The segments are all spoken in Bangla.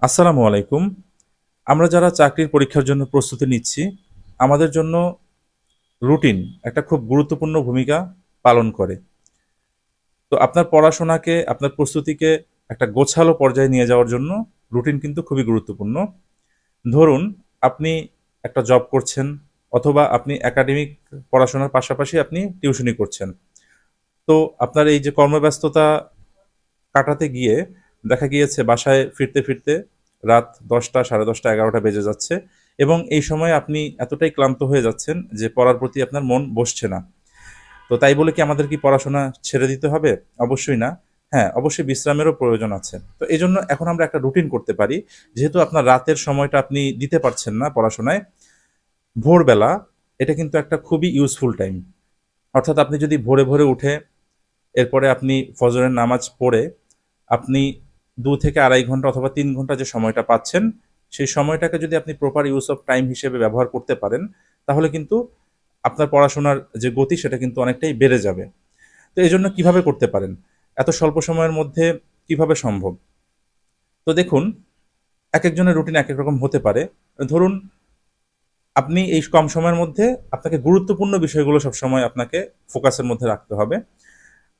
আসসালামু আলাইকুম। আমরা যারা চাকরির পরীক্ষার জন্য প্রস্তুতি নিচ্ছি, আমাদের জন্য রুটিন একটা খুব গুরুত্বপূর্ণ ভূমিকা পালন করে। তো আপনার পড়াশোনাকে, আপনার প্রস্তুতিকে একটা গোছালো পর্যায়ে নিয়ে যাওয়ার জন্য রুটিন কিন্তু খুবই গুরুত্বপূর্ণ। ধরুন, আপনি একটা জব করছেন অথবা আপনি একাডেমিক পড়াশোনার পাশাপাশি আপনি টিউশনি করছেন। তো আপনার এই যে কর্মব্যস্ততা কাটাতে গিয়ে দেখা গিয়েছে বাসায় ফিরতে ফিরতে রাত 10টা, সাড়ে 10টা, 11টা বেজে যাচ্ছে এবং এই সময় আপনি এতটাই ক্লান্ত হয়ে যাচ্ছেন যে পড়ার প্রতি আপনার মন বসছে না। তো তাই বলে কি আমাদের কি পড়াশোনা ছেড়ে দিতে হবে? অবশ্যই না। হ্যাঁ, অবশ্যই বিশ্রামেরও প্রয়োজন আছে। তো এজন্য এখন আমরা একটা রুটিন করতে পারি। যেহেতু আপনার রাতের সময়টা আপনি দিতে পারছেন না পড়াশোনায়, ভোরবেলা এটা কিন্তু একটা খুবই ইউজফুল টাইম। অর্থাৎ আপনি যদি ভোরে ভোরে উঠে এরপরে আপনি ফজরের নামাজ পড়ে আপনি ২ থেকে ২.৫ ঘন্টা অথবা ৩ ঘন্টা যে সময়টা পাচ্ছেন, সেই সময়টাকে যদি আপনি প্রপার ইউজ অফ টাইম হিসেবে ব্যবহার করতে পারেন, তাহলে কিন্তু আপনার পড়াশোনার যে গতি সেটা কিন্তু অনেকটাই বেড়ে যাবে। তো এজন্য কিভাবে করতে পারেন? এত স্বল্প সময়ের মধ্যে কিভাবে সম্ভব? তো দেখুন, একেকজনের রুটিন একেক রকম হতে পারে। ধরুন, আপনি এই কম সময়ের মধ্যে আপনাকে গুরুত্বপূর্ণ বিষয়গুলো সবসময় আপনাকে ফোকাসের মধ্যে রাখতে হবে।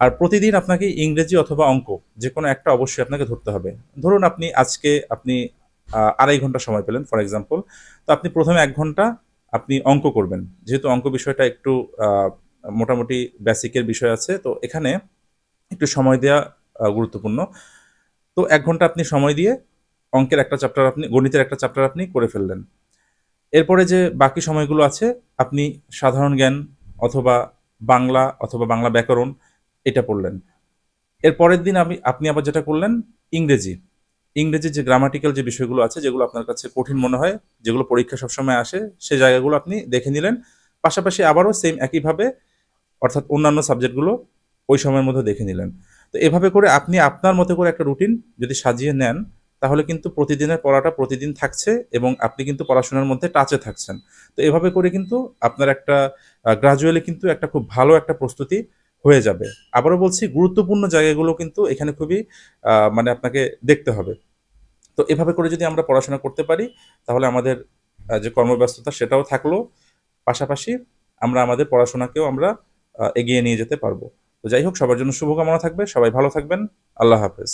আর প্রতিদিন আপনাকে ইংরেজি অথবা অঙ্ক যেকোনো একটা অবশ্যই আপনাকে ধরতে হবে। ধরুন আজকে আপনি ২.৫ ঘন্টা সময় পেলেন ফর এক্সাম্পল। তো আপনি ১ম এ ১ ঘন্টা আপনি অঙ্ক করবেন। যেহেতু অঙ্ক বিষয়টা একটু আ মোটামুটি বেসিকের বিষয় আছে। তো এখানে একটু সময় দেয়া গুরুত্বপূর্ণ। তো ১ ঘন্টা আপনি সময় দিয়ে অঙ্কের একটা চ্যাপ্টার আপনি গণিতের একটা চ্যাপ্টার আপনি করে ফেললেন। এরপরে যে বাকি সময়গুলো আছে আপনি সাধারণ জ্ঞান অথবা বাংলা অথবা বাংলা ব্যাকরণ এটা পড়লেন। এর পরের দিন আপনি আবার যেটা করলেন ইংরেজি। ইংরেজির যে গ্রামাটিক্যাল যে বিষয়গুলো আছে যেগুলো আপনার কাছে কঠিন মনে হয়, যেগুলো পরীক্ষায় সবসময় আসে, সে জায়গাগুলো আপনি দেখে নিলেন। পাশাপাশি আবারও সেম একইভাবে অর্থাৎ অন্যান্য সাবজেক্টগুলো ওই সময়ের মধ্যে দেখে নিলেন। তো এভাবে করে আপনি আপনার মতো করে একটা রুটিন যদি সাজিয়ে নেন, তাহলে কিন্তু প্রতিদিনের পড়াটা প্রতিদিন থাকছে এবং আপনি কিন্তু পড়াশোনার মধ্যে টাচে থাকছেন। তো এভাবে করে কিন্তু আপনার একটা গ্র্যাজুয়ালি কিন্তু একটা খুব ভালো একটা প্রস্তুতি হয়ে যাবে। আবারও বলছি, গুরুত্বপূর্ণ জায়গাগুলো কিন্তু এখানে খুবই মানে আপনাকে দেখতে হবে। তো এভাবে করে যদি আমরা পড়াশোনা করতে পারি, তাহলে আমাদের যে কর্মব্যস্ততা সেটাও থাকলো। পাশাপাশি আমরা আমাদের পড়াশোনাকেও আমরা এগিয়ে নিয়ে যেতে পারবো। তো যাই হোক, সবার জন্য শুভকামনা থাকবে। সবাই ভালো থাকবেন। আল্লাহ হাফেজ।